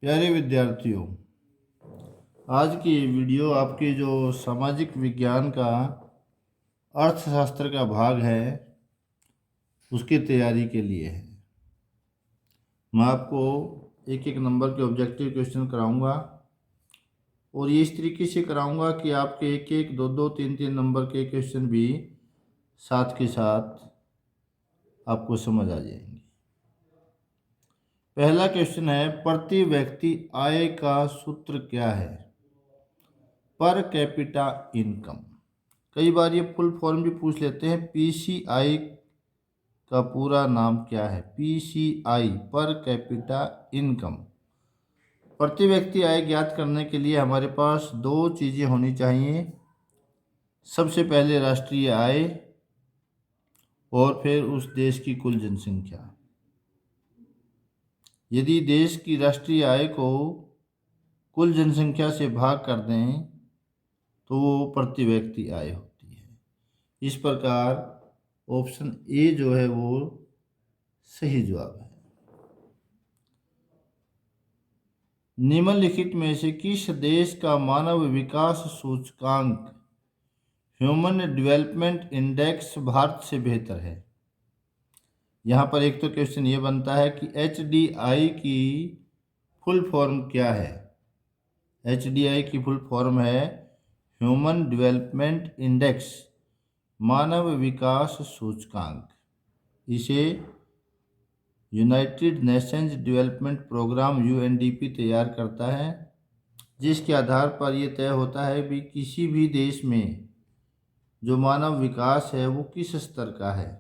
प्यारे विद्यार्थियों, आज की ये वीडियो आपके जो सामाजिक विज्ञान का अर्थशास्त्र का भाग है उसकी तैयारी के लिए है। मैं आपको एक एक नंबर के ऑब्जेक्टिव क्वेश्चन कराऊंगा और ये इस तरीके से कराऊंगा कि आपके एक एक दो दो तीन तीन नंबर के क्वेश्चन भी साथ के साथ आपको समझ आ जाएंगे। पहला क्वेश्चन है, प्रति व्यक्ति आय का सूत्र क्या है? Per capita income. कई बार ये फुल फॉर्म भी पूछ लेते हैं। पीसीआई का पूरा नाम क्या है? PCI, per capita income. प्रति व्यक्ति आय ज्ञात करने के लिए हमारे पास दो चीज़ें होनी चाहिए। सबसे पहले राष्ट्रीय आय और फिर उस देश की कुल जनसंख्या। यदि देश की राष्ट्रीय आय को कुल जनसंख्या से भाग कर दें तो वो प्रति व्यक्ति आय होती है। इस प्रकार ऑप्शन ए जो है वो सही जवाब है। निम्नलिखित में से किस देश का मानव विकास सूचकांक ह्यूमन डेवलपमेंट इंडेक्स भारत से बेहतर है? यहाँ पर एक तो क्वेश्चन ये बनता है कि HDI की फुल फॉर्म क्या है? HDI की फुल फॉर्म है ह्यूमन डेवलपमेंट इंडेक्स, मानव विकास सूचकांक। इसे United Nations Development Programme UNDP तैयार करता है, जिसके आधार पर यह तय होता है कि किसी भी देश में जो मानव विकास है वो किस स्तर का है।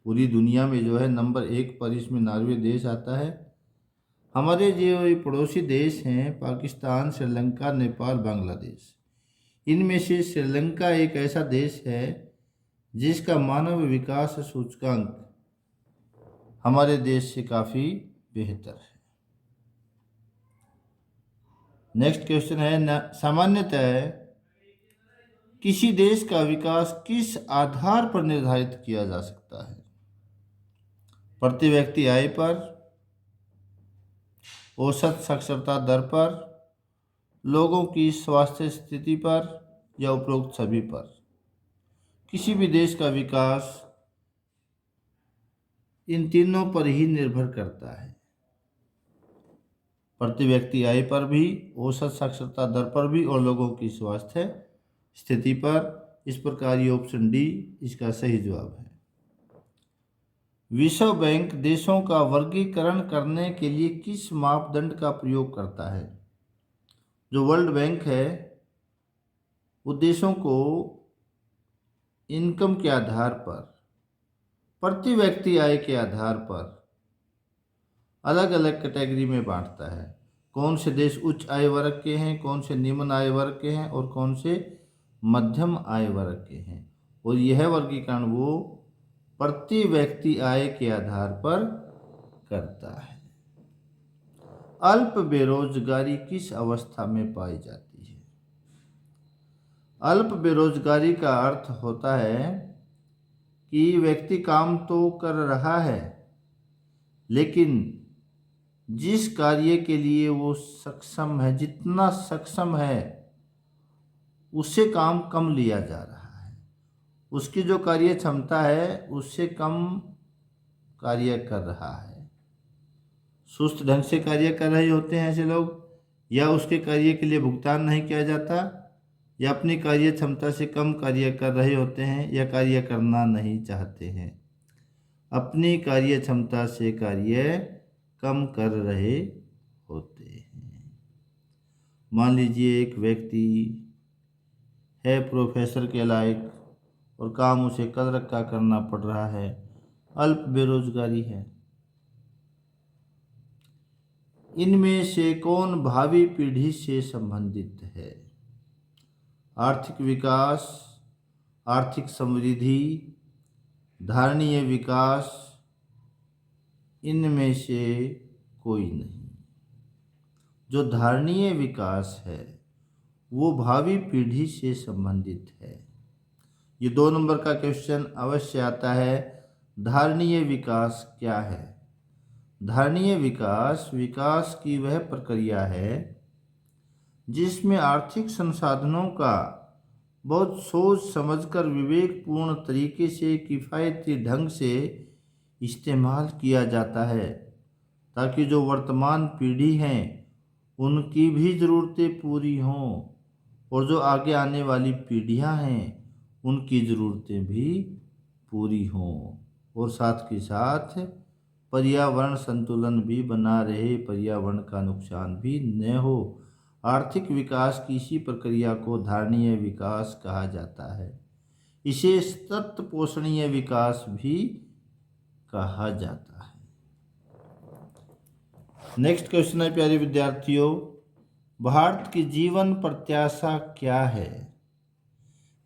पूरी दुनिया में जो है नंबर 1 पर इसमें नॉर्वे देश आता है। हमारे जो ये पड़ोसी देश हैं, पाकिस्तान, श्रीलंका, नेपाल, बांग्लादेश, इनमें से श्रीलंका एक ऐसा देश है जिसका मानव विकास सूचकांक हमारे देश से काफ़ी बेहतर है। नेक्स्ट क्वेश्चन है, सामान्यतः किसी देश का विकास किस आधार पर निर्धारित किया जा सकता है? प्रति व्यक्ति आय पर, औसत साक्षरता दर पर, लोगों की स्वास्थ्य स्थिति पर, या उपरोक्त सभी पर? किसी भी देश का विकास इन तीनों पर ही निर्भर करता है। प्रति व्यक्ति आय पर भी, औसत साक्षरता दर पर भी, और लोगों की स्वास्थ्य स्थिति पर। इस प्रकार ये ऑप्शन डी इसका सही जवाब है। विश्व बैंक देशों का वर्गीकरण करने के लिए किस मापदंड का प्रयोग करता है? जो वर्ल्ड बैंक है वो देशों को इनकम के आधार पर, प्रति व्यक्ति आय के आधार पर अलग अलग कैटेगरी में बांटता है। कौन से देश उच्च आय वर्ग के हैं, कौन से निम्न आय वर्ग के हैं, और कौन से मध्यम आय वर्ग के हैं। और यह वर्गीकरण वो प्रति व्यक्ति आय के आधार पर करता है। अल्प बेरोजगारी किस अवस्था में पाई जाती है? अल्प बेरोजगारी का अर्थ होता है कि व्यक्ति काम तो कर रहा है लेकिन जिस कार्य के लिए वो सक्षम है, जितना सक्षम है उससे काम कम लिया जा रहा है। उसकी जो कार्य क्षमता है उससे कम कार्य कर रहा है। सुस्त ढंग से कार्य कर रहे होते हैं ऐसे लोग, या उसके कार्य के लिए भुगतान नहीं किया जाता, या अपनी कार्य क्षमता से कम कार्य कर रहे होते हैं, या कार्य करना नहीं चाहते हैं। अपनी कार्य क्षमता से कार्य कम कर रहे होते हैं। मान लीजिए एक व्यक्ति है प्रोफेसर के लायक और काम उसे कल रखा करना पड़ रहा है, अल्प बेरोजगारी है। इनमें से कौन भावी पीढ़ी से संबंधित है? आर्थिक विकास, आर्थिक समृद्धि, धारणीय विकास, इनमें से कोई नहीं। जो धारणीय विकास है वो भावी पीढ़ी से संबंधित है। ये 2 नंबर का क्वेश्चन अवश्य आता है। धारणीय विकास क्या है? धारणीय विकास विकास की वह प्रक्रिया है जिसमें आर्थिक संसाधनों का बहुत सोच समझकर विवेकपूर्ण तरीके से किफ़ायती ढंग से इस्तेमाल किया जाता है, ताकि जो वर्तमान पीढ़ी हैं उनकी भी ज़रूरतें पूरी हों और जो आगे आने वाली पीढ़ियां हैं उनकी ज़रूरतें भी पूरी हों, और साथ के साथ पर्यावरण संतुलन भी बना रहे, पर्यावरण का नुकसान भी न हो। आर्थिक विकास की इसी प्रक्रिया को धारणीय विकास कहा जाता है। इसे सतत पोषणीय विकास भी कहा जाता है। नेक्स्ट क्वेश्चन है प्यारे विद्यार्थियों, भारत की जीवन प्रत्याशा क्या है?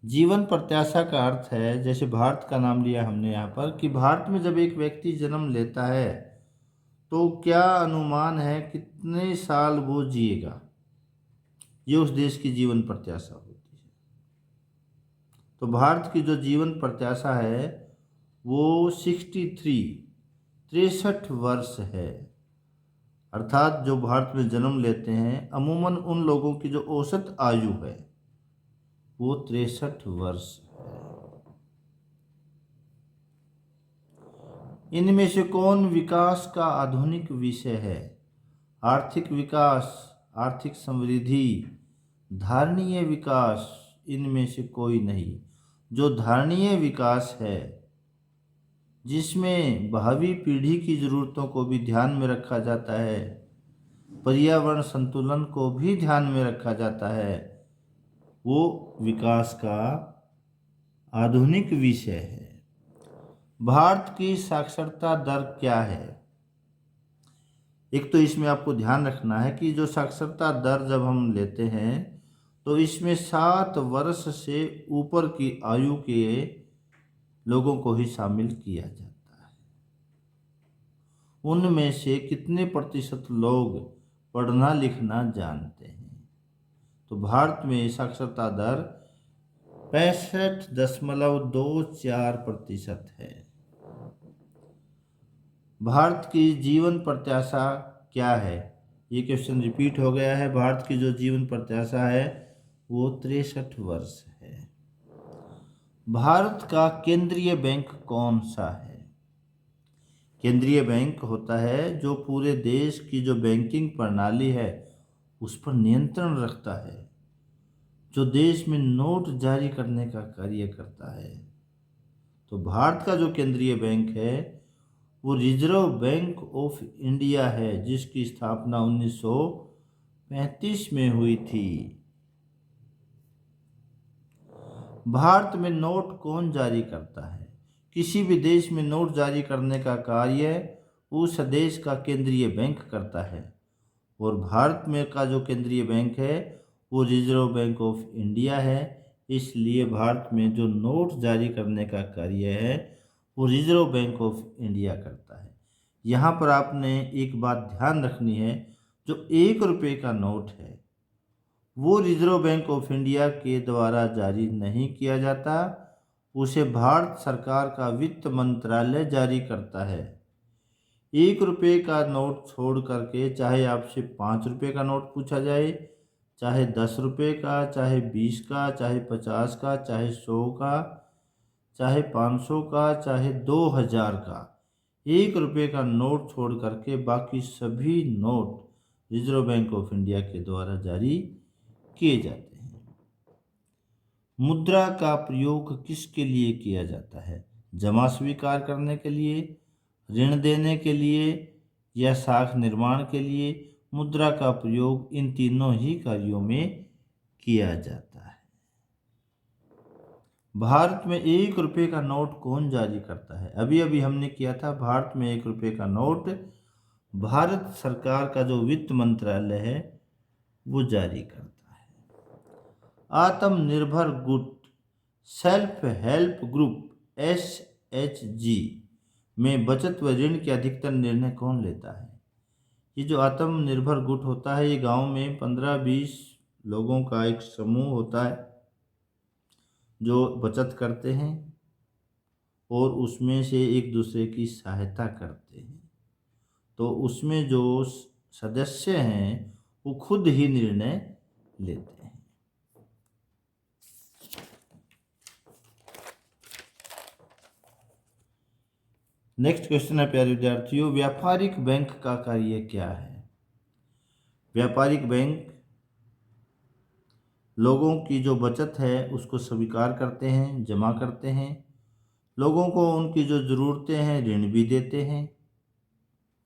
जीवन प्रत्याशा का अर्थ है, जैसे भारत का नाम लिया हमने यहाँ पर, कि भारत में जब एक व्यक्ति जन्म लेता है तो क्या अनुमान है कितने साल वो जिएगा, ये उस देश की जीवन प्रत्याशा होती है। तो भारत की जो जीवन प्रत्याशा है वो 63 वर्ष है। अर्थात जो भारत में जन्म लेते हैं अमूमन उन लोगों की जो औसत आयु है वो 63 वर्ष है। इनमें से कौन विकास का आधुनिक विषय है? आर्थिक विकास, आर्थिक समृद्धि, धारणीय विकास, इनमें से कोई नहीं। जो धारणीय विकास है जिसमें भावी पीढ़ी की ज़रूरतों को भी ध्यान में रखा जाता है, पर्यावरण संतुलन को भी ध्यान में रखा जाता है, वो विकास का आधुनिक विषय है। भारत की साक्षरता दर क्या है? एक तो इसमें आपको ध्यान रखना है कि जो साक्षरता दर जब हम लेते हैं तो इसमें 7 वर्ष से ऊपर की आयु के लोगों को ही शामिल किया जाता है। उनमें से कितने प्रतिशत लोग पढ़ना लिखना जानते हैं? तो भारत में साक्षरता दर 65.24% है। भारत की जीवन प्रत्याशा क्या है? ये क्वेश्चन रिपीट हो गया है। भारत की जो जीवन प्रत्याशा है वो 63 वर्ष है। भारत का केंद्रीय बैंक कौन सा है? केंद्रीय बैंक होता है जो पूरे देश की जो बैंकिंग प्रणाली है उस पर नियंत्रण रखता है, जो देश में नोट जारी करने का कार्य करता है। तो भारत का जो केंद्रीय बैंक है वो रिजर्व बैंक ऑफ इंडिया है, जिसकी स्थापना 1935 में हुई थी। भारत में नोट कौन जारी करता है? किसी भी देश में नोट जारी करने का कार्य उस देश का केंद्रीय बैंक करता है, और भारत में का जो केंद्रीय बैंक है वो रिजर्व बैंक ऑफ इंडिया है। इसलिए भारत में जो नोट जारी करने का कार्य है वो रिजर्व बैंक ऑफ इंडिया करता है। यहाँ पर आपने एक बात ध्यान रखनी है, जो 1 रुपये का नोट है वो रिजर्व बैंक ऑफ इंडिया के द्वारा जारी नहीं किया जाता, उसे भारत सरकार का वित्त मंत्रालय जारी करता है। 1 रुपये का नोट छोड़ करके चाहे आपसे 5 रुपये का नोट पूछा जाए, चाहे 10 रुपये का, चाहे 20 का, चाहे 50 का, चाहे 100 का, चाहे 500 का, चाहे 2000 का, 1 रुपये का नोट छोड़ करके बाकी सभी note reserve bank of India के द्वारा जारी किए जाते हैं। मुद्रा का प्रयोग किसके लिए किया जाता है? जमा स्वीकार करने के लिए, ऋण देने के लिए या साख निर्माण के लिए? मुद्रा का प्रयोग इन तीनों ही कार्यों में किया जाता है। भारत में 1 रुपये का नोट कौन जारी करता है? अभी अभी हमने किया था, भारत में 1 रुपये का नोट भारत सरकार का जो वित्त मंत्रालय है वो जारी करता है। आत्मनिर्भर गुट सेल्फ हेल्प ग्रुप SHG में बचत व ऋण के अधिकतर निर्णय कौन लेता है? ये जो आत्मनिर्भर गुट होता है ये गांव में 15-20 लोगों का एक समूह होता है जो बचत करते हैं और उसमें से एक दूसरे की सहायता करते हैं। तो उसमें जो सदस्य हैं वो खुद ही निर्णय लेते हैं। नेक्स्ट क्वेश्चन है प्यारे विद्यार्थियों, व्यापारिक बैंक का कार्य क्या है? व्यापारिक बैंक लोगों की जो बचत है उसको स्वीकार करते हैं, जमा करते हैं, लोगों को उनकी जो ज़रूरतें हैं ऋण भी देते हैं,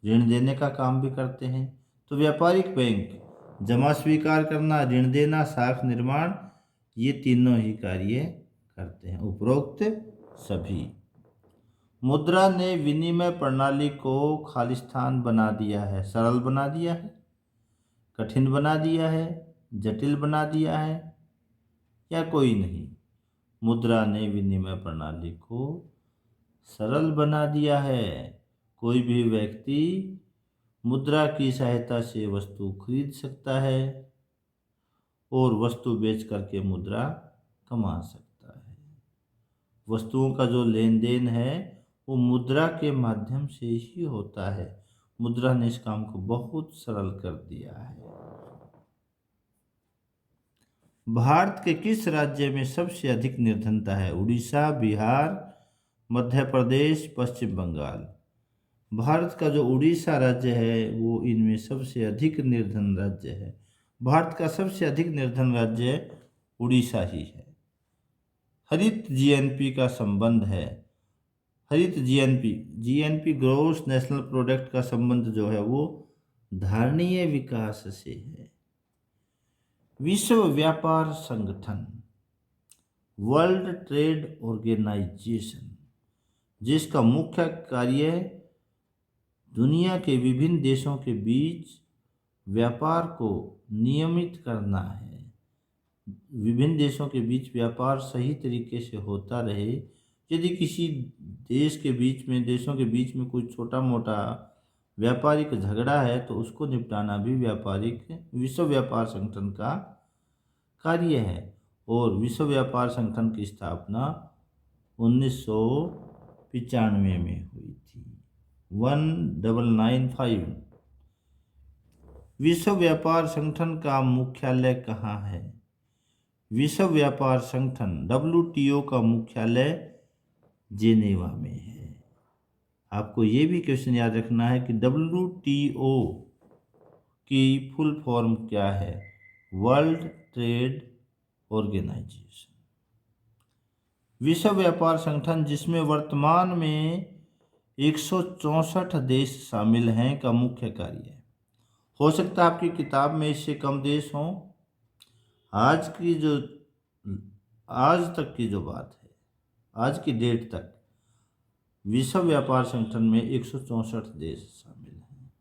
ऋण देने का काम भी करते हैं। तो व्यापारिक बैंक जमा स्वीकार करना, ऋण देना, साख निर्माण, ये तीनों ही कार्य करते हैं, उपरोक्त सभी। मुद्रा ने विनिमय प्रणाली को खालिस्तान बना दिया है, सरल बना दिया है, कठिन बना दिया है, जटिल बना दिया है, या कोई नहीं? मुद्रा ने विनिमय प्रणाली को सरल बना दिया है। कोई भी व्यक्ति मुद्रा की सहायता से वस्तु खरीद सकता है और वस्तु बेच करके मुद्रा कमा सकता है। वस्तुओं का जो लेन देन है वो मुद्रा के माध्यम से ही होता है। मुद्रा ने इस काम को बहुत सरल कर दिया है। भारत के किस राज्य में सबसे अधिक निर्धनता है? उड़ीसा, बिहार, मध्य प्रदेश, पश्चिम बंगाल। भारत का जो उड़ीसा राज्य है वो इनमें सबसे अधिक निर्धन राज्य है। भारत का सबसे अधिक निर्धन राज्य उड़ीसा ही है। हरित जीएनपी का संबंध है, हरित जीएनपी ग्रोस नेशनल प्रोडक्ट का संबंध जो है वो धारणीय विकास से है। विश्व व्यापार संगठन, वर्ल्ड ट्रेड ऑर्गेनाइजेशन, जिसका मुख्य कार्य दुनिया के विभिन्न देशों के बीच व्यापार को नियमित करना है, विभिन्न देशों के बीच व्यापार सही तरीके से होता रहे। यदि किसी देशों के बीच में कोई छोटा मोटा व्यापारिक झगड़ा है तो उसको निपटाना भी विश्व व्यापार संगठन का कार्य है। और विश्व व्यापार संगठन की स्थापना 1995 में हुई थी, 1995। विश्व व्यापार संगठन का मुख्यालय कहाँ है? विश्व व्यापार संगठन WTO का मुख्यालय जेनेवा में है। आपको ये भी क्वेश्चन याद रखना है कि WTO की फुल फॉर्म क्या है? World Trade Organization. विश्व व्यापार संगठन, जिसमें वर्तमान में 164 देश शामिल हैं, का मुख्य कार्य है। हो सकता है आपकी किताब में इससे कम देश हों। आज तक की जो बात है, आज की डेट तक विश्व व्यापार संगठन में 164 देश शामिल हैं।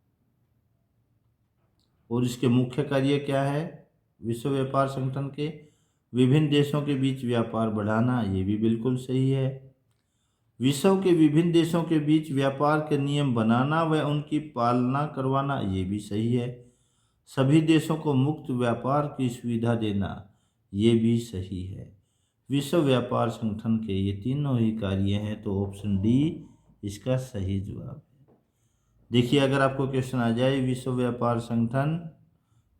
और इसके मुख्य कार्य क्या है? विश्व व्यापार संगठन के विभिन्न देशों के बीच व्यापार बढ़ाना, ये भी बिल्कुल सही है। विश्व के विभिन्न देशों के बीच व्यापार के नियम बनाना व उनकी पालना करवाना, ये भी सही है। सभी देशों को मुक्त व्यापार की सुविधा देना, ये भी सही है। विश्व व्यापार संगठन के ये तीनों ही कार्य हैं, तो ऑप्शन डी इसका सही जवाब है। देखिए, अगर आपको क्वेश्चन आ जाए विश्व व्यापार संगठन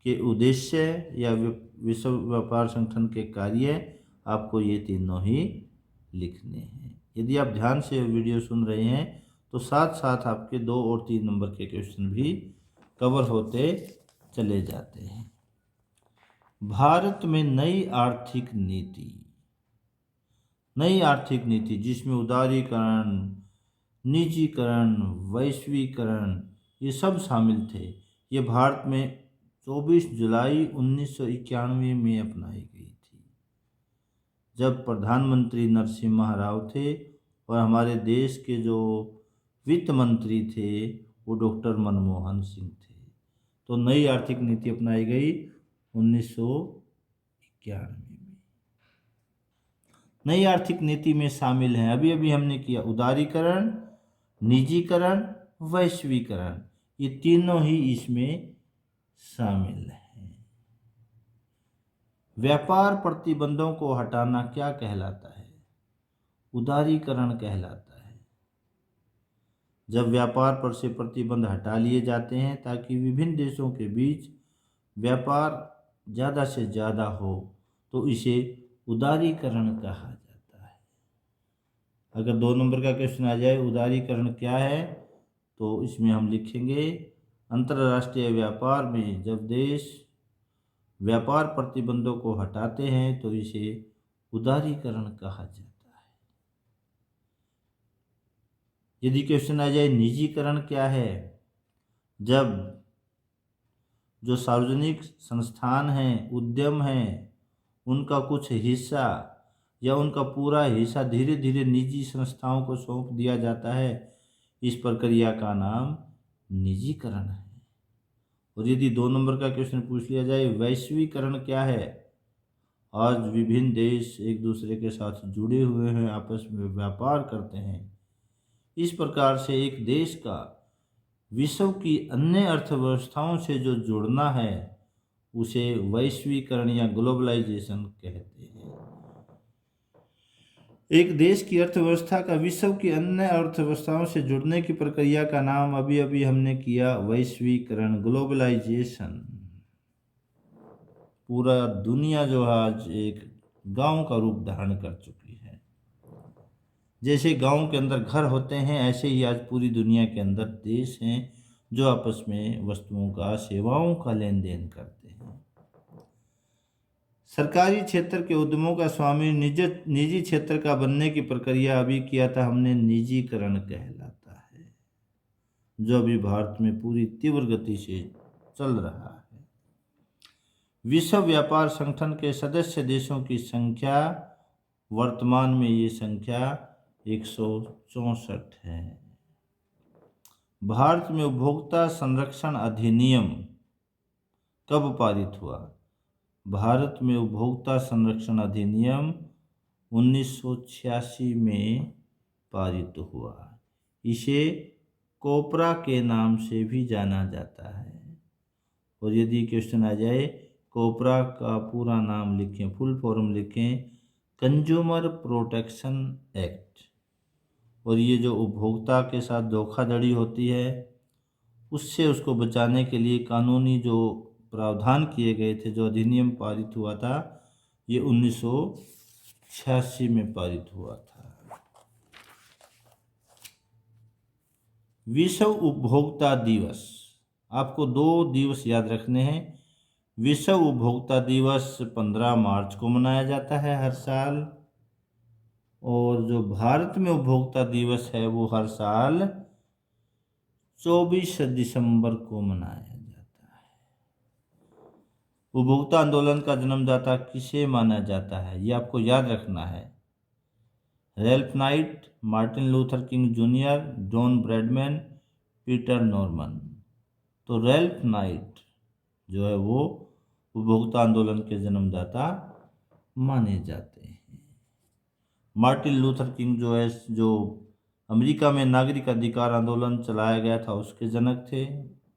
के उद्देश्य या विश्व व्यापार संगठन के कार्य, आपको ये तीनों ही लिखने हैं। यदि आप ध्यान से वीडियो सुन रहे हैं तो साथ साथ आपके 2 और 3 नंबर के क्वेश्चन भी कवर होते चले जाते हैं। भारत में नई आर्थिक नीति जिसमें उदारीकरण, निजीकरण, वैश्वीकरण, ये सब शामिल थे, ये भारत में 24 जुलाई 1991 में अपनाई गई थी, जब प्रधानमंत्री नरसिम्हा राव थे और हमारे देश के जो वित्त मंत्री थे वो डॉक्टर मनमोहन सिंह थे। तो नई आर्थिक नीति अपनाई गई 1991 में। नई आर्थिक नीति में शामिल हैं, अभी हमने किया, उदारीकरण, निजीकरण, वैश्वीकरण, ये तीनों ही इसमें शामिल हैं। व्यापार प्रतिबंधों को हटाना क्या कहलाता है? उदारीकरण कहलाता है। जब व्यापार पर से प्रतिबंध हटा लिए जाते हैं ताकि विभिन्न देशों के बीच व्यापार ज़्यादा से ज़्यादा हो, तो इसे उदारीकरण कहा जाता है। अगर 2 नंबर का क्वेश्चन आ जाए उदारीकरण क्या है, तो इसमें हम लिखेंगे अंतर्राष्ट्रीय व्यापार में जब देश व्यापार प्रतिबंधों को हटाते हैं तो इसे उदारीकरण कहा जाता है। यदि क्वेश्चन आ जाए निजीकरण क्या है, जब जो सार्वजनिक संस्थान हैं, उद्यम हैं, उनका कुछ हिस्सा या उनका पूरा हिस्सा धीरे धीरे निजी संस्थाओं को सौंप दिया जाता है, इस प्रक्रिया का नाम निजीकरण है। और यदि 2 नंबर का क्वेश्चन पूछ लिया जाए वैश्वीकरण क्या है, आज विभिन्न देश एक दूसरे के साथ जुड़े हुए हैं, आपस में व्यापार करते हैं। इस प्रकार से एक देश का विश्व की अन्य अर्थव्यवस्थाओं से जो जुड़ना है उसे वैश्वीकरण या ग्लोबलाइजेशन कहते हैं। एक देश की अर्थव्यवस्था का विश्व की अन्य अर्थव्यवस्थाओं से जुड़ने की प्रक्रिया का नाम अभी अभी हमने किया वैश्वीकरण, ग्लोबलाइजेशन। पूरा दुनिया जो आज एक गांव का रूप धारण कर चुकी है। जैसे गांव के अंदर घर होते हैं, ऐसे ही आज पूरी दुनिया के अंदर देश हैं जो आपस में वस्तुओं का, सेवाओं का लेन देन करते हैं। सरकारी क्षेत्र के उद्यमों का स्वामी निजी क्षेत्र का बनने की प्रक्रिया अभी किया था हमने, निजीकरण कहलाता है, जो अभी भारत में पूरी तीव्र गति से चल रहा है। विश्व व्यापार संगठन के सदस्य देशों की संख्या वर्तमान में ये संख्या 164 है। भारत में उपभोक्ता संरक्षण अधिनियम कब पारित हुआ? भारत में उपभोक्ता संरक्षण अधिनियम 1986 में पारित हुआ। इसे कोपरा के नाम से भी जाना जाता है। और यदि क्वेश्चन आ जाए कोपरा का पूरा नाम लिखें, फुल फॉर्म लिखें, कंज्यूमर प्रोटेक्शन एक्ट। और ये जो उपभोक्ता के साथ धोखाधड़ी होती है उससे उसको बचाने के लिए कानूनी जो प्रावधान किए गए थे, जो अधिनियम पारित हुआ था, ये 1986 में पारित हुआ था। विश्व उपभोक्ता दिवस, आपको 2 दिवस याद रखने हैं। विश्व उपभोक्ता दिवस 15 मार्च को मनाया जाता है हर साल, और जो भारत में उपभोक्ता दिवस है वो हर साल 24 दिसंबर को मनाया जाता है। उपभोक्ता आंदोलन का जन्मदाता किसे माना जाता है, ये आपको याद रखना है। Ralph night, Martin Luther king junior, John Bradman, Peter Norman. तो रैल्फ नाइट जो है वो उपभोक्ता आंदोलन के जन्मदाता माने जाते हैं। मार्टिन लूथर किंग जो है, जो अमेरिका में नागरिक अधिकार आंदोलन चलाया गया था, उसके जनक थे।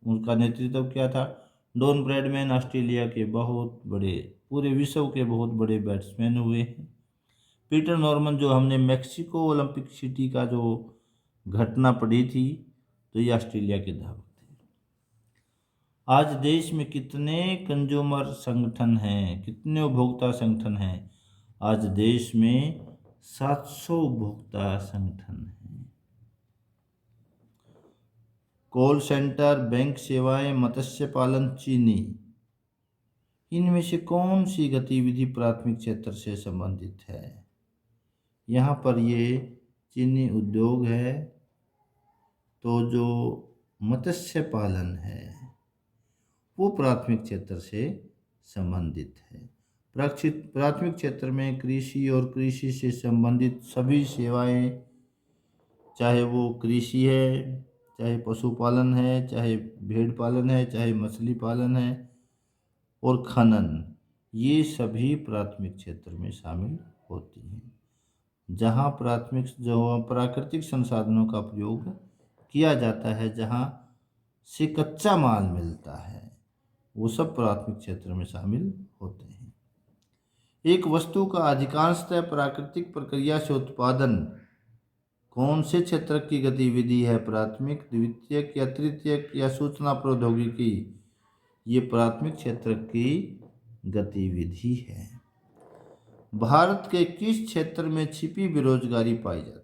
उनका नेतृत्व किया था। डॉन ब्रैडमैन ऑस्ट्रेलिया के बहुत बड़े, पूरे विश्व के बहुत बड़े बैट्समैन हुए हैं। पीटर नॉर्मन जो हमने मैक्सिको ओलंपिक सिटी का जो घटना पढ़ी थी, तो ये ऑस्ट्रेलिया के धावक थे। आज देश में कितने कंज्यूमर संगठन हैं, कितने उपभोक्ता संगठन हैं? आज देश में 700 उपभोक्ता संगठन हैं। कॉल सेंटर, बैंक सेवाएं, मत्स्य पालन, चीनी, इनमें से कौन सी गतिविधि प्राथमिक क्षेत्र से संबंधित है? यहाँ पर ये चीनी उद्योग है, तो जो मत्स्य पालन है वो प्राथमिक क्षेत्र से संबंधित है। प्राथमिक क्षेत्र में कृषि और कृषि से संबंधित सभी सेवाएं, चाहे वो कृषि है, चाहे पशुपालन है, चाहे भेड़ पालन है, चाहे मछली पालन है, और खनन, ये सभी प्राथमिक क्षेत्र में शामिल होती हैं। जहाँ प्राकृतिक संसाधनों का उपयोग किया जाता है, जहाँ से कच्चा माल मिलता है, वो सब प्राथमिक क्षेत्र में शामिल होते हैं। एक वस्तु का अधिकांशतः प्राकृतिक प्रक्रिया से उत्पादन कौन से क्षेत्र की गतिविधि है? प्राथमिक, द्वितीयक या तृतीयक या सूचना प्रौद्योगिकी? ये प्राथमिक क्षेत्र की गतिविधि है। भारत के किस क्षेत्र में छिपी बेरोजगारी पाई जाती है?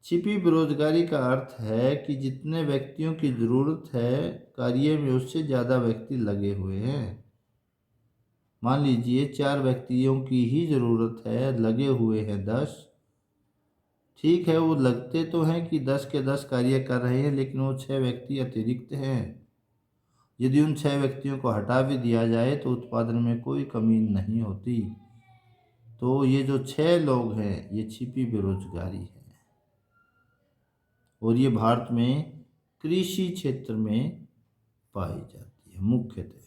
छिपी बेरोजगारी का अर्थ है कि जितने व्यक्तियों की जरूरत है कार्य में उससे ज़्यादा व्यक्ति लगे हुए हैं। मान लीजिए 4 व्यक्तियों की ही जरूरत है, लगे हुए हैं 10। ठीक है, वो लगते तो हैं कि 10 के 10 कार्य कर रहे हैं, लेकिन वो 6 व्यक्ति अतिरिक्त हैं। यदि उन 6 व्यक्तियों को हटा भी दिया जाए तो उत्पादन में कोई कमी नहीं होती। तो ये जो 6 लोग हैं ये छिपी बेरोजगारी है, और ये भारत में कृषि क्षेत्र में पाई जाती है मुख्यतः।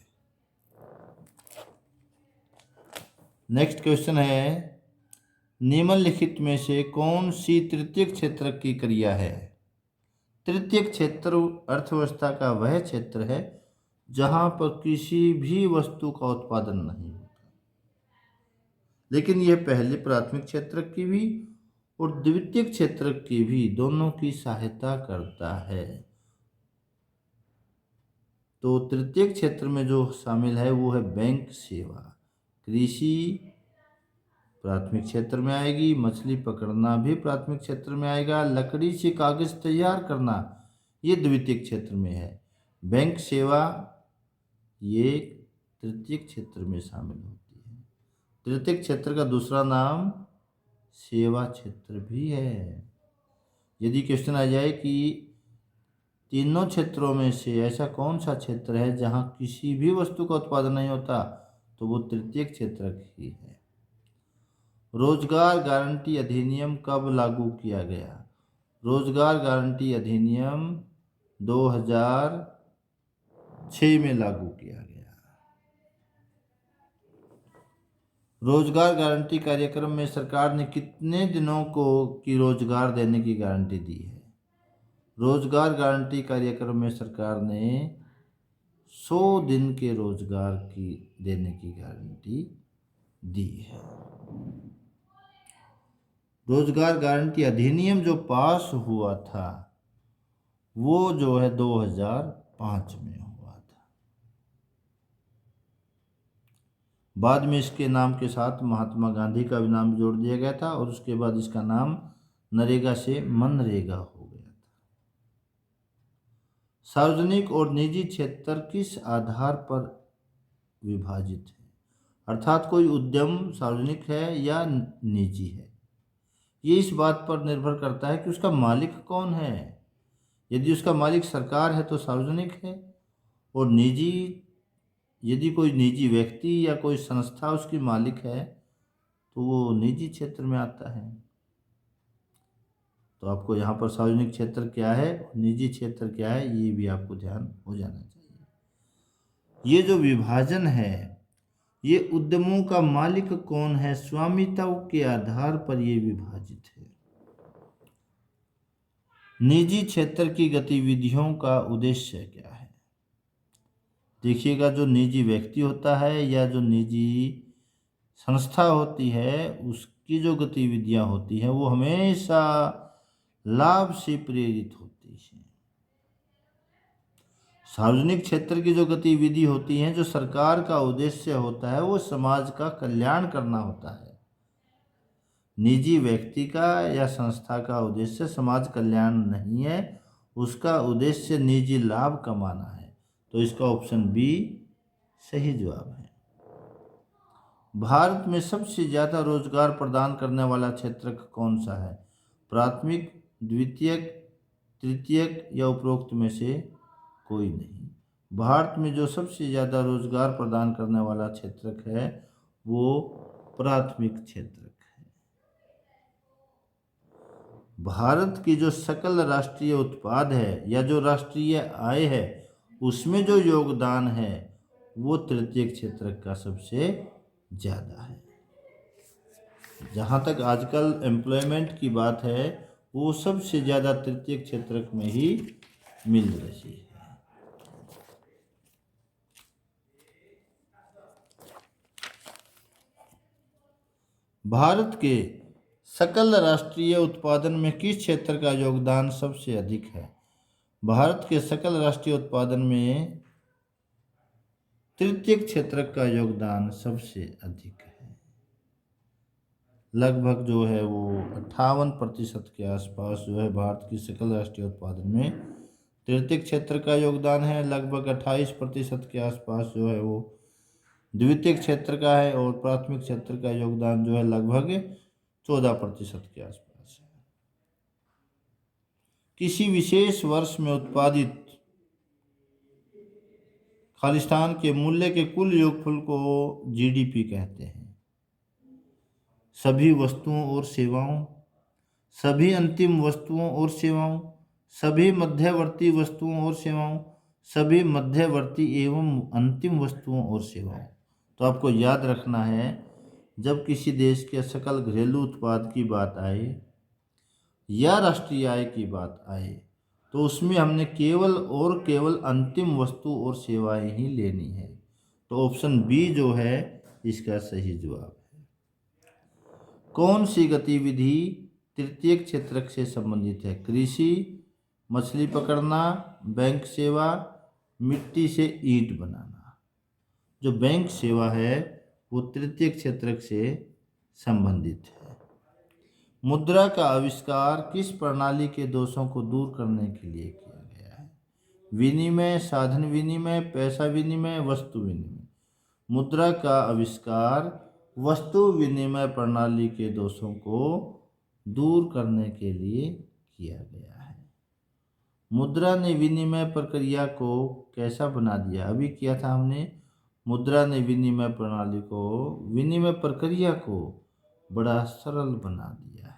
नेक्स्ट क्वेश्चन है, निम्नलिखित में से कौन सी तृतीयक क्षेत्र की क्रिया है? तृतीयक क्षेत्र अर्थव्यवस्था का वह क्षेत्र है जहां पर किसी भी वस्तु का उत्पादन नहीं होता, लेकिन यह पहले प्राथमिक क्षेत्र की भी और द्वितीयक क्षेत्र की भी दोनों की सहायता करता है। तो तृतीयक क्षेत्र में जो शामिल है वो है बैंक सेवा। कृषि प्राथमिक क्षेत्र में आएगी, मछली पकड़ना भी प्राथमिक क्षेत्र में आएगा, लकड़ी से कागज तैयार करना ये द्वितीयक क्षेत्र में है, बैंक सेवा ये तृतीयक क्षेत्र में शामिल होती है। तृतीयक क्षेत्र का दूसरा नाम सेवा क्षेत्र भी है। यदि क्वेश्चन आ जाए कि तीनों क्षेत्रों में से ऐसा कौन सा क्षेत्र है जहां किसी भी वस्तु का उत्पादन नहीं होता, तो वो तृतीयक क्षेत्र ही है। रोजगार गारंटी अधिनियम कब लागू किया गया? रोजगार गारंटी अधिनियम 2006 में लागू किया गया। रोजगार गारंटी कार्यक्रम में सरकार ने कितने दिनों की रोजगार देने की गारंटी दी है? रोजगार गारंटी कार्यक्रम में सरकार ने 100 दिन के रोजगार की देने की गारंटी दी है। रोजगार गारंटी अधिनियम जो पास हुआ था वो जो है 2005 में हुआ था। बाद में इसके नाम के साथ महात्मा गांधी का भी नाम जोड़ दिया गया था, और उसके बाद इसका नाम नरेगा से मनरेगा हो गया था। सार्वजनिक और निजी क्षेत्र किस आधार पर विभाजित है? अर्थात कोई उद्यम सार्वजनिक है या निजी है, ये इस बात पर निर्भर करता है कि उसका मालिक कौन है। यदि उसका मालिक सरकार है तो सार्वजनिक है, और निजी, यदि कोई निजी व्यक्ति या कोई संस्था उसकी मालिक है तो वो निजी क्षेत्र में आता है। तो आपको यहाँ पर सार्वजनिक क्षेत्र क्या है, निजी क्षेत्र क्या है, ये भी आपको ध्यान हो जाना चाहिए। ये जो विभाजन है, ये उद्यमों का मालिक कौन है, स्वामित्व के आधार पर ये विभाजित है। निजी क्षेत्र की गतिविधियों का उद्देश्य क्या है? देखिएगा, जो निजी व्यक्ति होता है या जो निजी संस्था होती है उसकी जो गतिविधियां होती हैं वो हमेशा लाभ से प्रेरित होती है। सार्वजनिक क्षेत्र की जो गतिविधि होती हैं, जो सरकार का उद्देश्य होता है वो समाज का कल्याण करना होता है। निजी व्यक्ति का या संस्था का उद्देश्य समाज कल्याण नहीं है, उसका उद्देश्य निजी लाभ कमाना है। तो इसका ऑप्शन बी सही जवाब है। भारत में सबसे ज़्यादा रोजगार प्रदान करने वाला क्षेत्र कौन सा है? प्राथमिक, द्वितीयक, तृतीयक या उपरोक्त में से कोई नहीं। भारत में जो सबसे ज़्यादा रोजगार प्रदान करने वाला क्षेत्र है वो प्राथमिक क्षेत्र है। भारत की जो सकल राष्ट्रीय उत्पाद है या जो राष्ट्रीय आय है उसमें जो योगदान है वो तृतीयक क्षेत्र का सबसे ज़्यादा है। जहाँ तक आजकल एम्प्लॉयमेंट की बात है वो सबसे ज़्यादा तृतीयक क्षेत्र में ही मिल रही है। भारत के सकल राष्ट्रीय उत्पादन में किस क्षेत्र का योगदान सबसे अधिक है? भारत के सकल राष्ट्रीय उत्पादन में तृतीय क्षेत्र का योगदान सबसे अधिक है। लगभग जो है वो 58% के आसपास जो है भारत की सकल राष्ट्रीय उत्पादन में तृतीय क्षेत्र का योगदान है। लगभग 28% के आसपास जो है वो द्वितीय क्षेत्र का है और प्राथमिक क्षेत्र का योगदान जो है लगभग 14% के आसपास है। किसी विशेष वर्ष में उत्पादित खालिस्तान के मूल्य के कुल योगफल को जीडीपी कहते हैं। सभी वस्तुओं और सेवाओं, सभी अंतिम वस्तुओं और सेवाओं, सभी मध्यवर्ती वस्तुओं और सेवाओं, सभी मध्यवर्ती एवं अंतिम वस्तुओं और सेवाओं। तो आपको याद रखना है, जब किसी देश के सकल घरेलू उत्पाद की बात आए या राष्ट्रीय आय की बात आए तो उसमें हमने केवल और केवल अंतिम वस्तु और सेवाएं ही लेनी है। तो ऑप्शन बी जो है इसका सही जवाब है। कौन सी गतिविधि तृतीय क्षेत्र से संबंधित है? कृषि, मछली पकड़ना, बैंक सेवा, मिट्टी से ईंट बनाना। जो बैंक सेवा है वो तृतीय क्षेत्र से संबंधित है। मुद्रा का आविष्कार किस प्रणाली के दोषों को दूर करने के लिए किया गया है? विनिमय, साधन विनिमय, पैसा विनिमय, वस्तु विनिमय। मुद्रा का आविष्कार वस्तु विनिमय प्रणाली के दोषों को दूर करने के लिए किया गया है। मुद्रा ने विनिमय प्रक्रिया को कैसा बना दिया? अभी किया था हमने। मुद्रा ने विनिमय प्रणाली को, विनिमय प्रक्रिया को बड़ा सरल बना दिया है।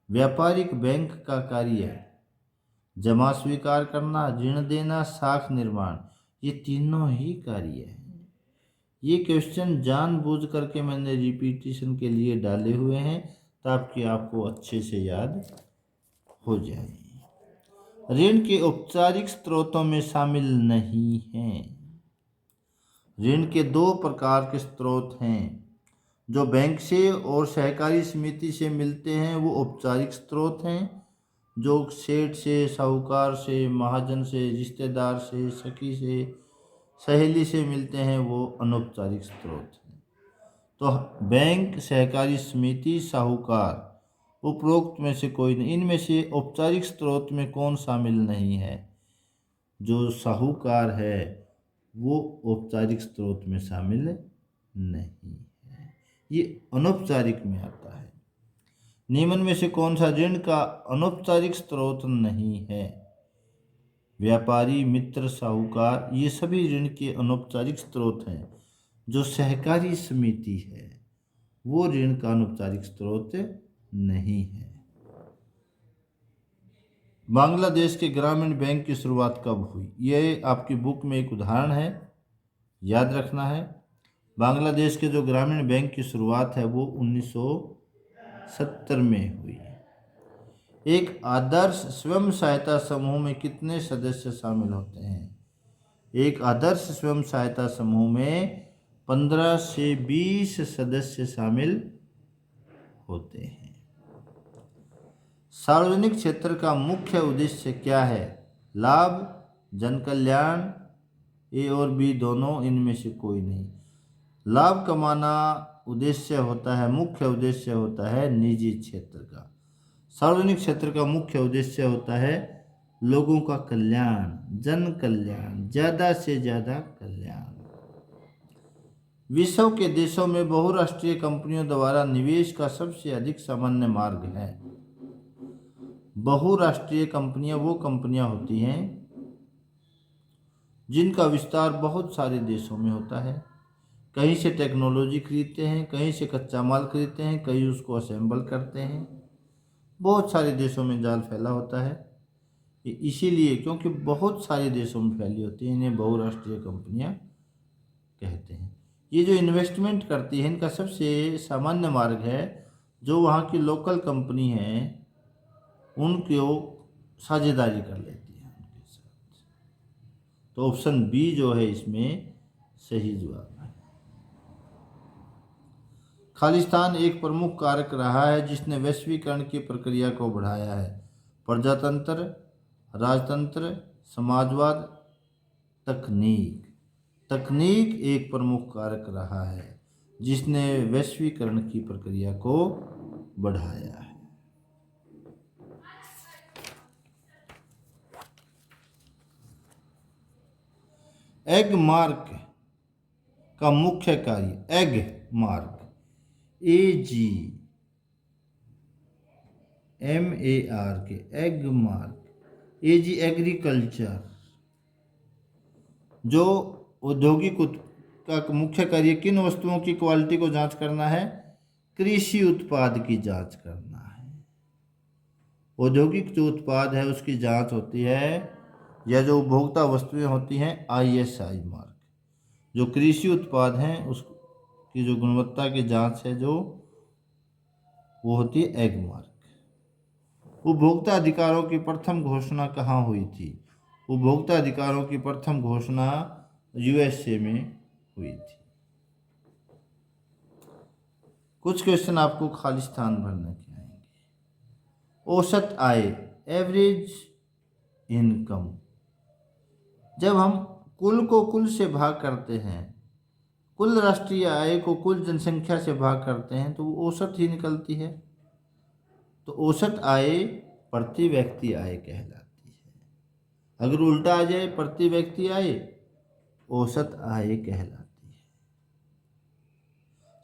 व्यापारिक बैंक का कार्य जमा स्वीकार करना, ऋण देना, साख निर्माण, ये तीनों ही कार्य हैं। ये क्वेश्चन जानबूझ करके मैंने रिपीटिशन के लिए डाले हुए हैं ताकि आपको अच्छे से याद हो जाए। ऋण के औपचारिक स्रोतों में शामिल नहीं हैं। ऋण के दो प्रकार के स्रोत हैं। जो बैंक से और सहकारी समिति से मिलते हैं वो औपचारिक स्रोत हैं। जो सेठ से, साहूकार से, महाजन से, रिश्तेदार से, सखी से, सहेली से मिलते हैं वो अनौपचारिक स्रोत हैं। तो बैंक, सहकारी समिति, साहूकार, उपरोक्त में से कोई नहीं। इनमें से औपचारिक स्रोत में कौन शामिल नहीं है? जो साहूकार है वो औपचारिक स्रोत में शामिल नहीं है, ये अनौपचारिक में आता है। निम्न में से कौन सा ऋण का अनौपचारिक स्रोत नहीं है? व्यापारी, मित्र, साहूकार, ये सभी ऋण के अनौपचारिक स्रोत हैं। जो सहकारी समिति है वो ऋण का अनौपचारिक स्रोत नहीं है। बांग्लादेश के ग्रामीण बैंक की शुरुआत कब हुई? ये आपकी बुक में एक उदाहरण है, याद रखना है। बांग्लादेश के जो ग्रामीण बैंक की शुरुआत है वो 1970 में हुई। एक आदर्श स्वयं सहायता समूह में कितने सदस्य शामिल होते हैं? एक आदर्श स्वयं सहायता समूह में 15 से 20 सदस्य शामिल होते हैं। सार्वजनिक क्षेत्र का मुख्य उद्देश्य क्या है? लाभ, जन कल्याण, ए और बी दोनों, इनमें से कोई नहीं। लाभ कमाना उद्देश्य होता है, मुख्य उद्देश्य होता है निजी क्षेत्र का। सार्वजनिक क्षेत्र का मुख्य उद्देश्य होता है लोगों का कल्याण, जन कल्याण, ज़्यादा से ज़्यादा कल्याण। विश्व के देशों में बहुराष्ट्रीय कंपनियों द्वारा निवेश का सबसे अधिक सामान्य मार्ग है। बहुराष्ट्रीय कंपनियां वो कंपनियां होती हैं जिनका विस्तार बहुत सारे देशों में होता है। कहीं से टेक्नोलॉजी खरीदते हैं, कहीं से कच्चा माल खरीदते हैं, कहीं उसको असेंबल करते हैं। बहुत सारे देशों में जाल फैला होता है। इसीलिए, क्योंकि बहुत सारे देशों में फैली होती है, इन्हें बहुराष्ट्रीय कंपनियां कहते हैं। ये जो इन्वेस्टमेंट करती है इनका सबसे सामान्य मार्ग है जो वहाँ की लोकल कंपनी है उनको साझेदारी कर लेती है उनके साथ। तो ऑप्शन बी जो है इसमें सही जवाब है। खालिस्तान एक प्रमुख कारक रहा है जिसने वैश्वीकरण की प्रक्रिया को बढ़ाया है। प्रजातंत्र, राजतंत्र, समाजवाद, तकनीक। तकनीक एक प्रमुख कारक रहा है जिसने वैश्वीकरण की प्रक्रिया को बढ़ाया है। एग मार्क का मुख्य कार्य, egg mark, AGMARK, egg mark, AG agriculture, जो औद्योगिक का मुख्य कार्य किन वस्तुओं की क्वालिटी को जांच करना है? कृषि उत्पाद की जांच करना है। औद्योगिक जो उत्पाद है उसकी जांच होती है, या जो उपभोक्ता वस्तुएं होती हैं ISI मार्क। जो कृषि उत्पाद हैं उसकी जो गुणवत्ता की जांच है जो वो होती है एग मार्क। उपभोक्ता अधिकारों की प्रथम घोषणा कहाँ हुई थी? उपभोक्ता अधिकारों की प्रथम घोषणा USA में हुई थी। कुछ क्वेश्चन आपको खालिस्तान भरने के आएंगे। औसत आय, एवरेज इनकम। जब हम कुल को कुल से भाग करते हैं, कुल राष्ट्रीय आय को कुल जनसंख्या से भाग करते हैं तो वो औसत ही निकलती है। तो औसत आय प्रति व्यक्ति आय कहलाती है। अगर उल्टा आ जाए प्रति व्यक्ति आय, औसत आय कहलाती है।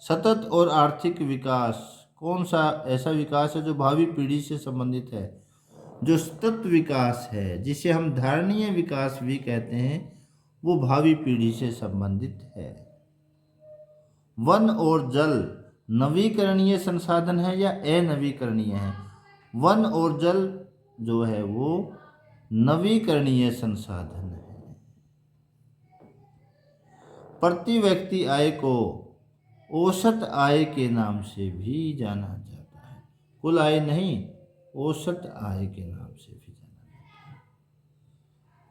सतत और आर्थिक विकास कौन सा ऐसा विकास है जो भावी पीढ़ी से संबंधित है? जो सतत विकास है, जिसे हम धारणीय विकास भी कहते हैं, वो भावी पीढ़ी से संबंधित है। वन और जल नवीकरणीय संसाधन है या अनवीकरणीय है? वन और जल जो है वो नवीकरणीय संसाधन है। प्रति व्यक्ति आय को औसत आय के नाम से भी जाना जाता है। कुल आय नहीं, औसत आय के नाम से भी जाना जाता है।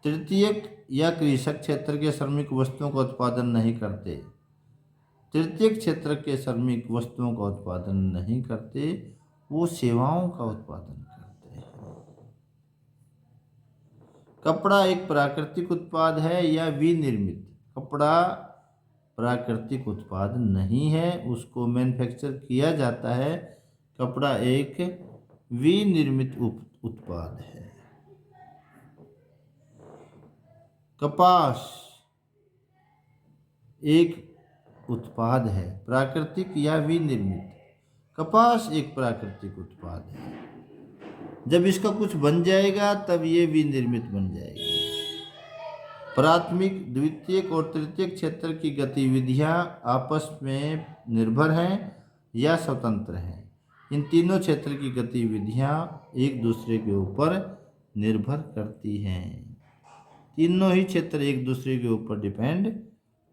तृतीयक या कृषक क्षेत्र के श्रमिक वस्तुओं का उत्पादन नहीं करते। तृतीयक क्षेत्र के श्रमिक वस्तुओं का उत्पादन नहीं करते, वो सेवाओं का उत्पादन करते हैं। कपड़ा एक प्राकृतिक उत्पाद है या विनिर्मित? कपड़ा प्राकृतिक उत्पाद नहीं है, उसको मैन्युफैक्चर किया जाता है। कपड़ा एक विनिर्मित उत्पाद है। कपास एक उत्पाद है, प्राकृतिक या विनिर्मित? कपास एक प्राकृतिक उत्पाद है। जब इसका कुछ बन जाएगा तब ये विनिर्मित बन जाएगी। प्राथमिक, द्वितीयक और तृतीयक क्षेत्र की गतिविधियां आपस में निर्भर हैं या स्वतंत्र हैं? इन तीनों क्षेत्र की गतिविधियां एक दूसरे के ऊपर निर्भर करती हैं। तीनों ही क्षेत्र एक दूसरे के ऊपर डिपेंड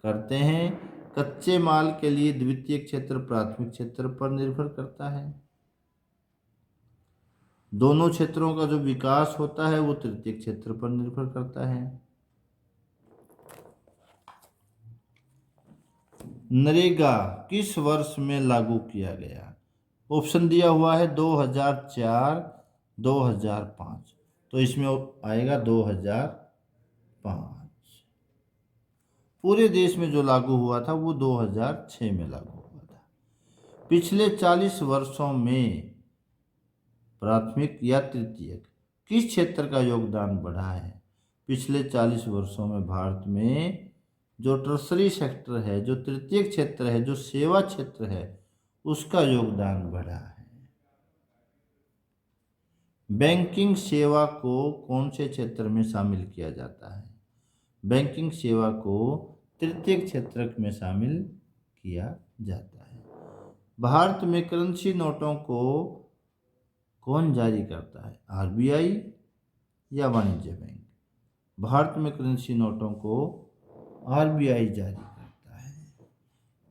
करते हैं। कच्चे माल के लिए द्वितीयक क्षेत्र प्राथमिक क्षेत्र पर निर्भर करता है। दोनों क्षेत्रों का जो विकास होता है वो तृतीयक क्षेत्र पर निर्भर करता है। नरेगा किस वर्ष में लागू किया गया? ऑप्शन दिया हुआ है 2004, 2005, तो इसमें आएगा 2005। पूरे देश में जो लागू हुआ था वो 2006 में लागू हुआ था। पिछले 40 वर्षों में प्राथमिक या तृतीयक किस क्षेत्र का योगदान बढ़ा है? पिछले 40 वर्षों में भारत में जो टर्सरी सेक्टर है, जो तृतीयक क्षेत्र है, जो सेवा क्षेत्र है, उसका योगदान बढ़ा है। बैंकिंग सेवा को कौन से क्षेत्र में शामिल किया जाता है? बैंकिंग सेवा को तृतीयक क्षेत्र में शामिल किया जाता है। भारत में करेंसी नोटों को कौन जारी करता है? RBI या वाणिज्य बैंक? भारत में करेंसी नोटों को RBI जारी करता है।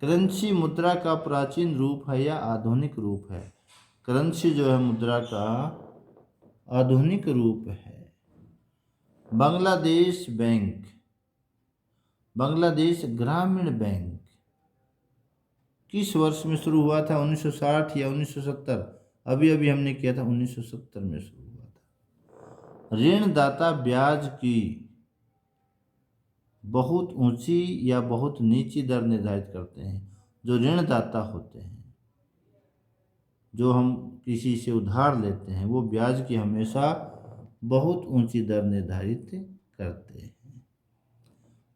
करेंसी मुद्रा का प्राचीन रूप है या आधुनिक रूप है? करेंसी जो है मुद्रा का आधुनिक रूप है। बांग्लादेश बैंक, बांग्लादेश ग्रामीण बैंक किस वर्ष में शुरू हुआ था, 1960 या 1970? अभी अभी हमने किया था, 1970 में शुरू हुआ था। ऋणदाता ब्याज की बहुत ऊंची या बहुत नीची दर निर्धारित करते हैं। जो ऋणदाता होते हैं, जो हम किसी से उधार लेते हैं, वो ब्याज की हमेशा बहुत ऊंची दर निर्धारित करते हैं।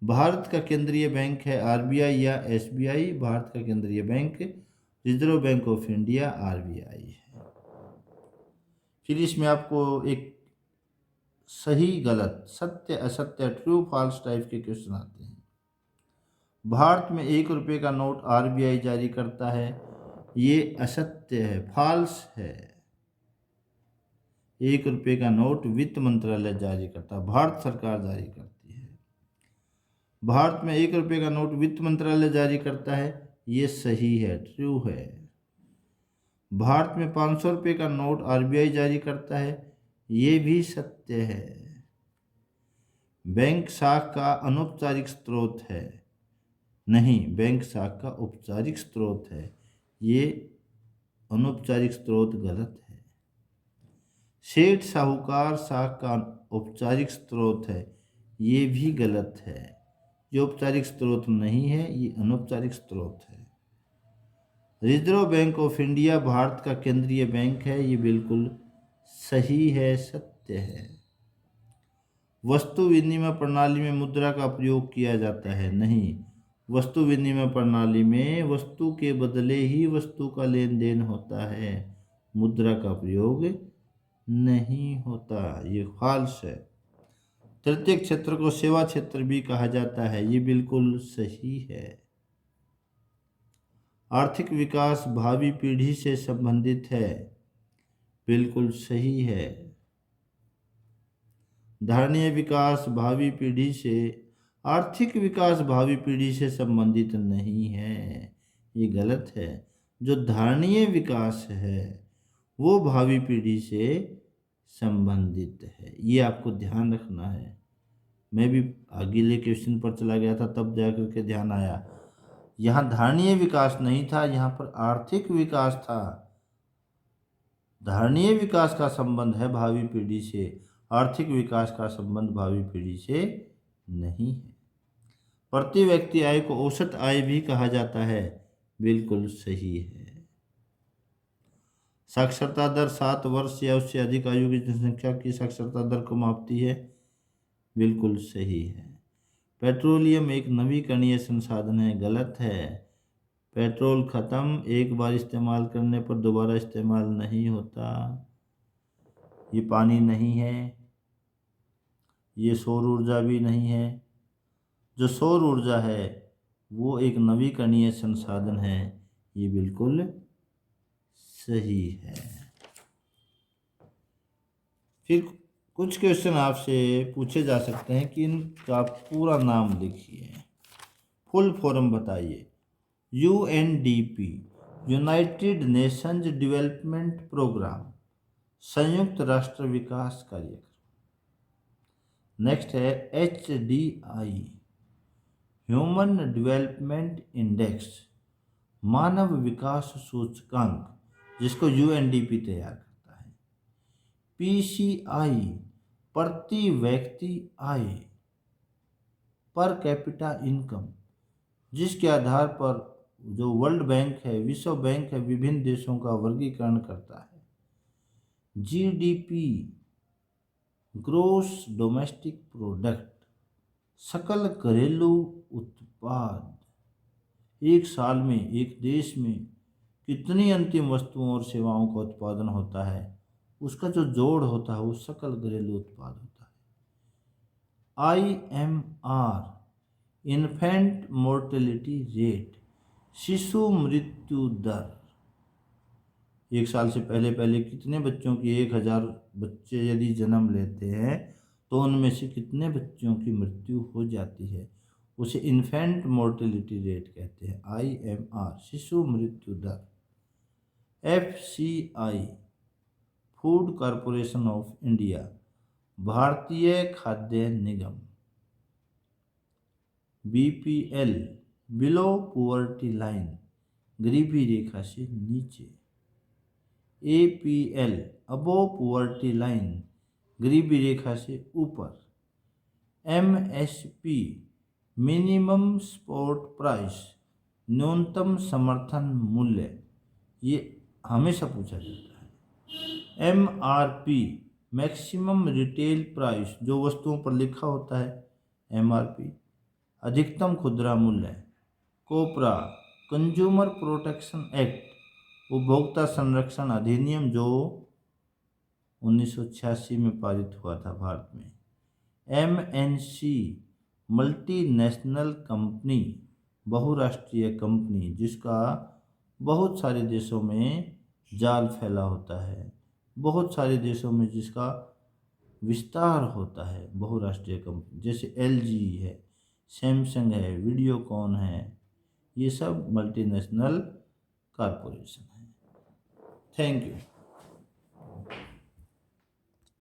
भारत का केंद्रीय बैंक है आरबीआई या एसबीआई? भारत का केंद्रीय bank reserve bank of India RBI है। फिर इसमें आपको एक सही गलत, सत्य असत्य, ट्रू फॉल्स टाइप के क्वेश्चन आते हैं। भारत में 1 रुपये का नोट आरबीआई जारी करता है, ये असत्य है, फॉल्स है। 1 रुपये का नोट वित्त मंत्रालय जारी करता है, भारत सरकार जारी करती है। भारत में 1 रुपये का नोट वित्त मंत्रालय जारी करता है, ये सही है, ट्रू है। भारत में 500 रुपये का नोट आरबीआई जारी करता है, ये भी सत्य है। बैंक शाख का अनौपचारिक स्रोत है, नहीं, बैंक शाख का औपचारिक स्रोत है, ये अनौपचारिक स्रोत गलत है। सेठ साहूकार शाख का औपचारिक स्रोत है, ये भी गलत है। ये औपचारिक स्रोत नहीं है, ये अनौपचारिक स्रोत है। Reserve bank of India Bharat का केंद्रीय बैंक है, ये बिल्कुल सही है, सत्य है। वस्तु विनिमय प्रणाली में मुद्रा का प्रयोग किया जाता है, नहीं। वस्तु विनिमय प्रणाली में वस्तु के बदले ही वस्तु का लेन देन होता है, मुद्रा का प्रयोग नहीं होता, ये फॉल्स है। तृतीय क्षेत्र को सेवा क्षेत्र भी कहा जाता है, ये बिल्कुल सही है। आर्थिक विकास भावी पीढ़ी से संबंधित है, बिल्कुल सही है। धारणीय विकास भावी पीढ़ी से, आर्थिक विकास भावी पीढ़ी से संबंधित नहीं है, ये गलत है। जो धारणीय विकास है वो भावी पीढ़ी से संबंधित है, ये आपको ध्यान रखना है। मैं भी अगले क्वेश्चन पर चला गया था, तब जाकर के ध्यान आया, यहाँ धारणीय विकास नहीं था, यहाँ पर आर्थिक विकास था। धारणीय विकास का संबंध है भावी पीढ़ी से, आर्थिक विकास का संबंध भावी पीढ़ी से नहीं है। प्रति व्यक्ति आय को औसत आय भी कहा जाता है, बिल्कुल सही है। साक्षरता दर 7 वर्ष या उससे अधिक आयु की जनसंख्या की साक्षरता दर को मापती है, बिल्कुल सही है। पेट्रोलियम एक नवीकरणीय संसाधन है, गलत है। पेट्रोल खत्म, एक बार इस्तेमाल करने पर दोबारा इस्तेमाल नहीं होता। ये पानी नहीं है, ये सौर ऊर्जा भी नहीं है। जो सौर ऊर्जा है वो एक नवीकरणीय संसाधन है, ये बिल्कुल सही है। फिर कुछ क्वेश्चन आपसे पूछे जा सकते हैं कि इनका पूरा नाम लिखिए, फुल फॉर्म बताइए। UNDP, United Nations Development Programme, संयुक्त राष्ट्र विकास कार्यक्रम। नेक्स्ट है HDI, ह्यूमन डेवलपमेंट इंडेक्स, मानव विकास सूचकांक, जिसको यूएनडीपी तैयार करता है। PCI, प्रति व्यक्ति आय, पर कैपिटा इनकम, जिसके आधार पर जो वर्ल्ड बैंक है, विश्व बैंक है, विभिन्न देशों का वर्गीकरण करता है। GDP, ग्रोस डोमेस्टिक प्रोडक्ट, सकल घरेलू उत्पाद, एक साल में एक देश में कितनी अंतिम वस्तुओं और सेवाओं का उत्पादन होता है, उसका जो जोड़ होता है वो सकल घरेलू उत्पाद होता है। IMR, इन्फेंट मोर्टेलिटी रेट, शिशु मृत्यु दर, एक साल से पहले पहले कितने बच्चों की, 1000 बच्चे यदि जन्म लेते हैं तो उनमें से कितने बच्चों की मृत्यु हो जाती है, उसे इन्फेंट मोर्टेलिटी रेट कहते हैं। IMR, शिशु मृत्यु दर। FCI, food corporation of India, भारतीय खाद्य निगम। BPL, बिलो पुअर्टी लाइन, गरीबी रेखा से नीचे। APL अबोव पुअर्टी लाइन, गरीबी रेखा से ऊपर। MSP मिनिमम सपोर्ट प्राइस, न्यूनतम समर्थन मूल्य, ये हमेशा पूछा जाता है। MRP मैक्सिमम रिटेल प्राइस, जो वस्तुओं पर लिखा होता है MRP, अधिकतम खुदरा मूल्य। कोपरा कंज्यूमर प्रोटेक्शन एक्ट, उपभोक्ता संरक्षण अधिनियम, जो 1986 में पारित हुआ था भारत में। MNC मल्टीनेशनल कंपनी, बहुराष्ट्रीय कंपनी, जिसका बहुत सारे देशों में जाल फैला होता है, बहुत सारे देशों में जिसका विस्तार होता है। बहुराष्ट्रीय कंपनी जैसे LG है, सैमसंग है, वीडियोकॉन है, ये सब मल्टीनेशनल कॉरपोरेशन है। Thank you.